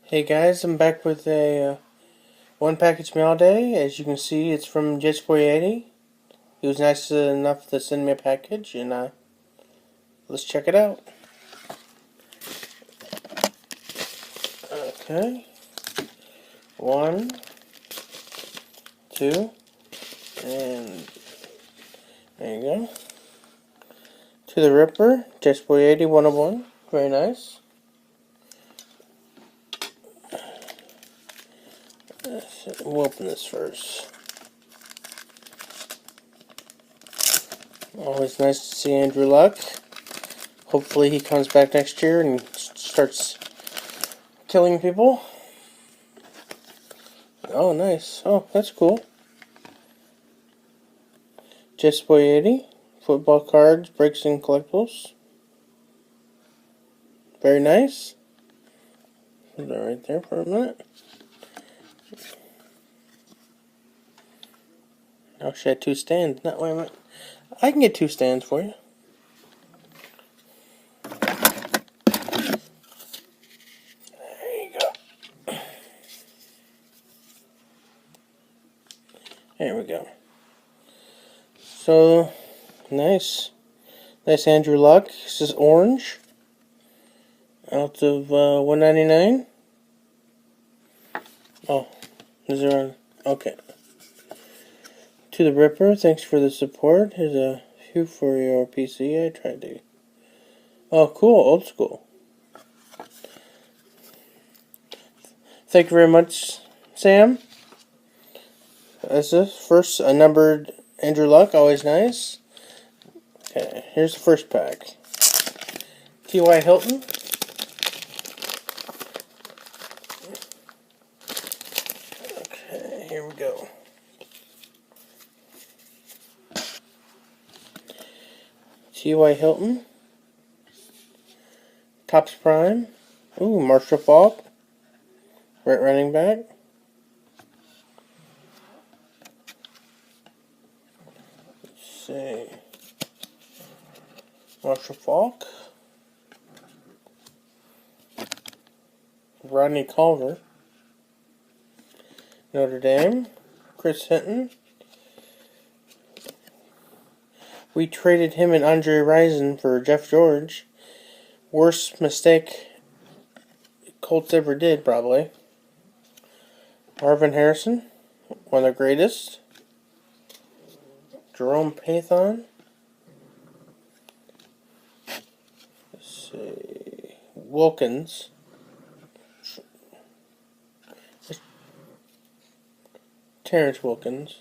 Hey guys, I'm back with a one package mail day. As you can see, it's from Jetsboy80. He was nice enough to send me a package, and let's check it out. Okay, one, two, and there you go. To the Ripper, Jetsboy80 101. Very nice. We'll open this first. Always nice to see Andrew Luck. Hopefully he comes back next year and starts killing people. Oh, nice. Oh, that's cool. Jetsboy80. Football cards, breaks, and collectibles. Very nice. Put that right there for a minute. Actually, I had two stands. Not wait a minute. I can get two stands for you. There you go. There we go. So nice. Nice Andrew Luck. This is orange. Out of $1.99. Oh, is there a... Okay. To the Ripper, thanks for the support. Here's a few for your PC. I tried to... Oh, cool. Old school. Thank you very much, Sam. That's the first numbered Andrew Luck. Always nice. Okay, here's the first pack. T.Y. Hilton. Okay, here we go. T.Y. Hilton. Topps Prime. Ooh, Marshall Faulk. Right running back. Let's see. Marshall Faulk. Rodney Culver. Notre Dame. Chris Hinton. We traded him and Andre Rison for Jeff George. Worst mistake Colts ever did, probably. Marvin Harrison. One of the greatest. Jerome Pathon. Let's see. Wilkins. Terrence Wilkins.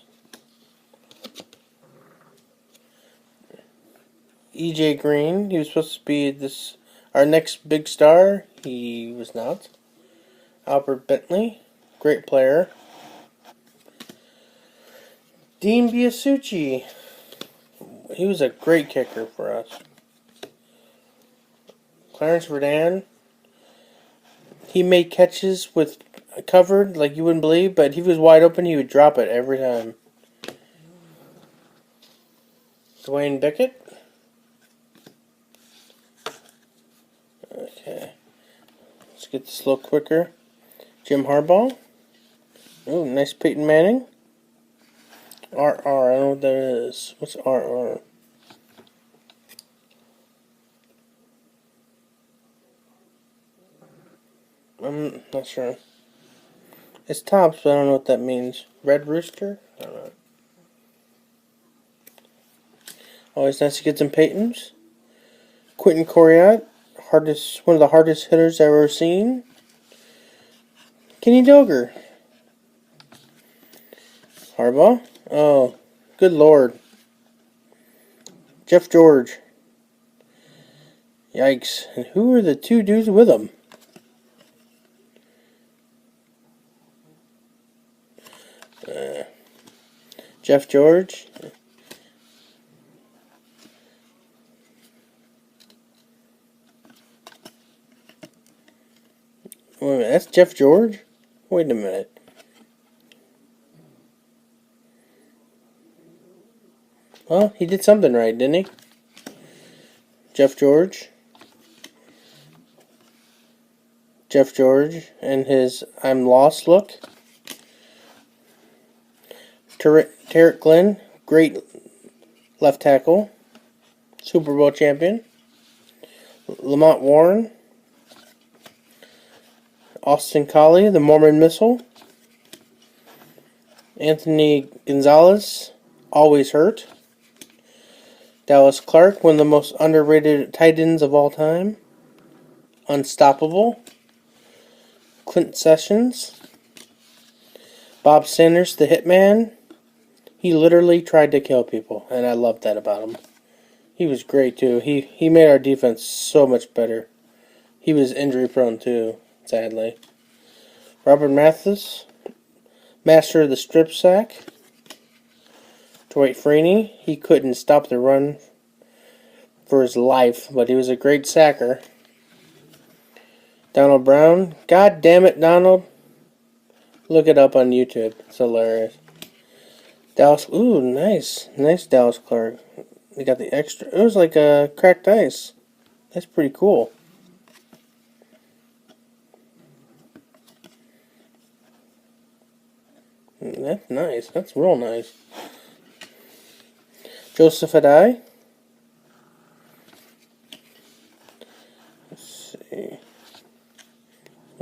E.J. Green. He was supposed to be our next big star. He was not. Albert Bentley. Great player. Dean Biasucci. He was a great kicker for us. Clarence Verdun. He made catches with covered like you wouldn't believe, but if he was wide open, he would drop it every time. Dwayne Bickett. Okay. Let's get this a little quicker. Jim Harbaugh. Ooh, nice Peyton Manning. RR, I don't know what that is. What's RR? I'm not sure. It's Topps, but I don't know what that means. Red Rooster? I don't know. Always nice to get some Peytons. Quentin Coriat, one of the hardest hitters I've ever seen. Kenny Doger. Harbaugh. Oh, good lord. Jeff George. Yikes. And who are the two dudes with him? Jeff George. Wait a minute, that's Jeff George? Wait a minute. Well, he did something right, didn't he? Jeff George. Jeff George and his I'm Lost look. Tarek Glenn, great left tackle, Super Bowl champion. Lamont Warren, Austin Collie, the Mormon Missile. Anthony Gonzalez, always hurt. Dallas Clark, one of the most underrated tight ends of all time. Unstoppable. Clint Sessions. Bob Sanders, the Hitman. He literally tried to kill people, and I loved that about him. He was great, too. He made our defense so much better. He was injury prone, too, sadly. Robert Mathis, master of the strip sack. Dwight Freeney, he couldn't stop the run for his life, but he was a great sacker. Donald Brown, God damn it, Donald. Look it up on YouTube. It's hilarious. Dallas, ooh, nice. Nice Dallas Clark. They got the extra. It was like a cracked ice. That's pretty cool. That's nice. That's real nice. Joseph Adai. Let's see.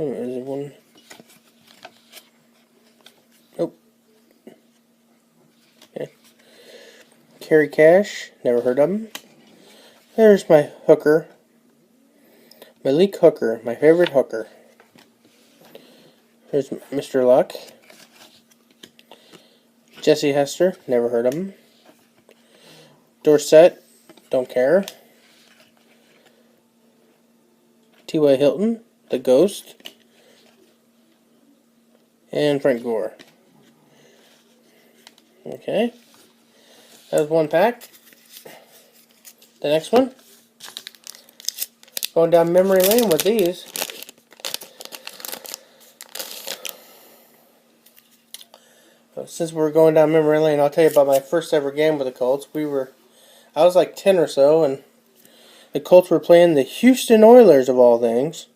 Oh, there's one. Nope. Okay. Kerry Cash. Never heard of him. There's my hooker. Malik Hooker. My favorite hooker. Here's Mr. Luck. Jesse Hester. Never heard of him. Dorsett. Don't care. T.Y. Hilton. The Ghost. And Frank Gore. Okay. That was one pack. The next one. Going down memory lane with these. Since we're going down memory lane, I'll tell you about my first ever game with the Colts. I was like 10 or so, and the Colts were playing the Houston Oilers of all things.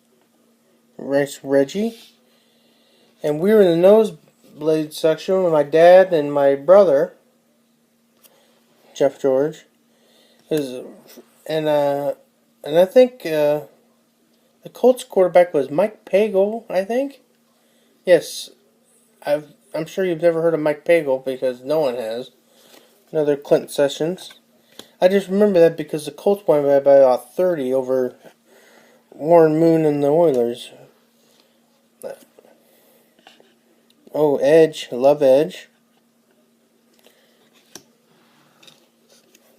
Reggie. And we were in the nosebleed section with my dad and my brother, Jeff George. And I think the Colts quarterback was Mike Pagel, I think. Yes, I'm sure you've never heard of Mike Pagel because no one has. Another Clint Sessions. I just remember that because the Colts won by about 30 over Warren Moon and the Oilers. Oh, Edge. I love Edge.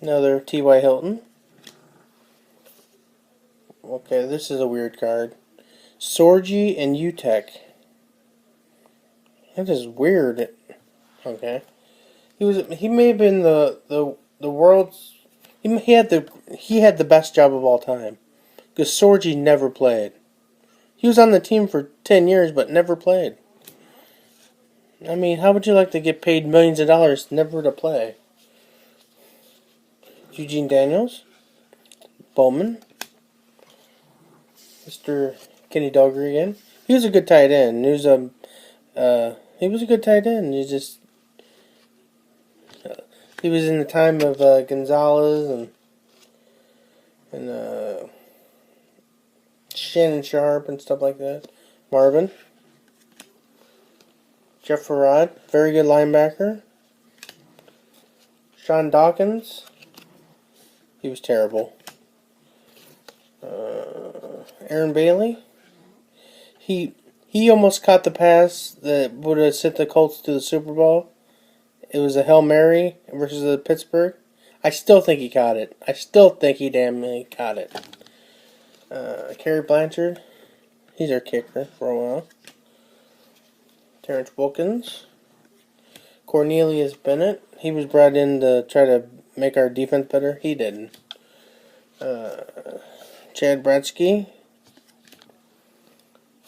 Another T.Y. Hilton. Okay, this is a weird card. Sorgi and UTEC. That is weird. Okay. He may have been the world's he had the best job of all time. Because Sorgi never played. He was on the team for 10 years but never played. I mean, how would you like to get paid millions of dollars never to play? Eugene Daniels, Bowman, Mr. Kenny Dalglish again. He was a good tight end. He was a good tight end. He was in the time of Gonzalez and Shannon Sharp and stuff like that. Marvin. Jeff Farad, very good linebacker. Sean Dawkins, he was terrible. Aaron Bailey, he almost caught the pass that would have sent the Colts to the Super Bowl. It was a Hail Mary versus the Pittsburgh. I still think he caught it. I still think he damn near caught it. Kerry Blanchard, he's our kicker for a while. Terrence Wilkins. Cornelius Bennett. He was brought in to try to make our defense better. He didn't. Chad Bradsky.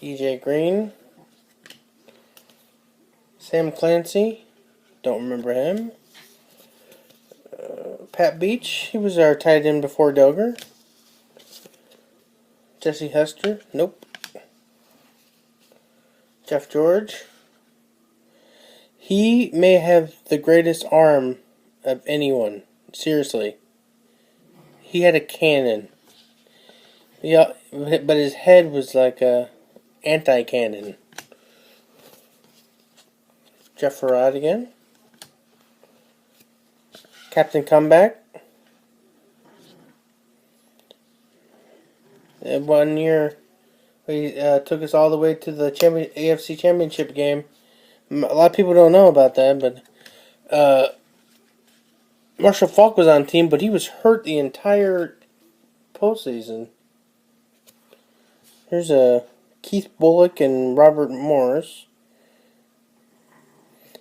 E.J. Green. Sam Clancy. Don't remember him. Pat Beach. He was our tight end before Doger. Jesse Hester. Nope. Jeff George. He may have the greatest arm of anyone. Seriously. He had a cannon. Yeah, but his head was like a anti-cannon. Jeff Farad again. Captain Comeback. 1 year, he took us all the way to the AFC Championship game. A lot of people don't know about that, but Marshall Faulk was on the team, but he was hurt the entire postseason. Here's Keith Bullock and Robert Morris.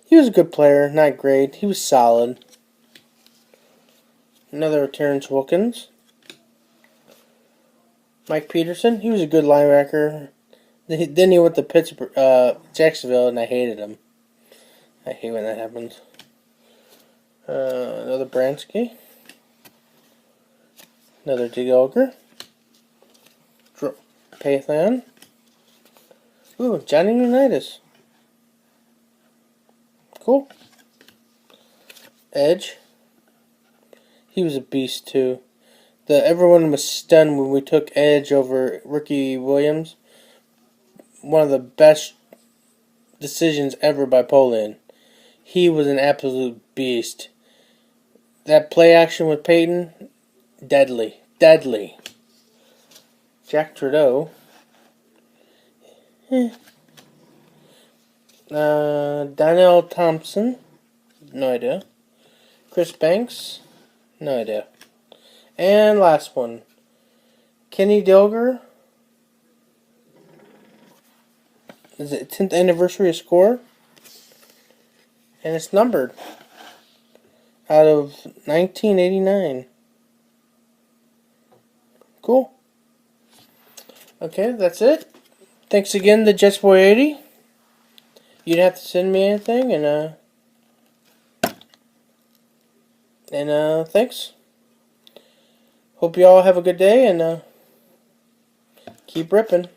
He was a good player, not great. He was solid. Another Terrence Wilkins. Mike Peterson, he was a good linebacker. Then he went to Jacksonville, and I hated him. I hate when that happens. Another Bransky. Another Digolger. Pathan. Ooh, Johnny Unitas. Cool. Edge. He was a beast too. Everyone was stunned when we took Edge over Ricky Williams. One of the best decisions ever by Poland. He was an absolute beast. That play action with Peyton, deadly. Deadly. Jack Trudeau. Donnell Thompson. No idea. Chris Banks. No idea. And last one. Kenny Dilger. Is it 10th anniversary of score? And it's numbered. Out of 1989. Cool. Okay, that's it. Thanks again to Jetsboy80. You didn't have to send me anything, and thanks. Hope you all have a good day, and keep ripping.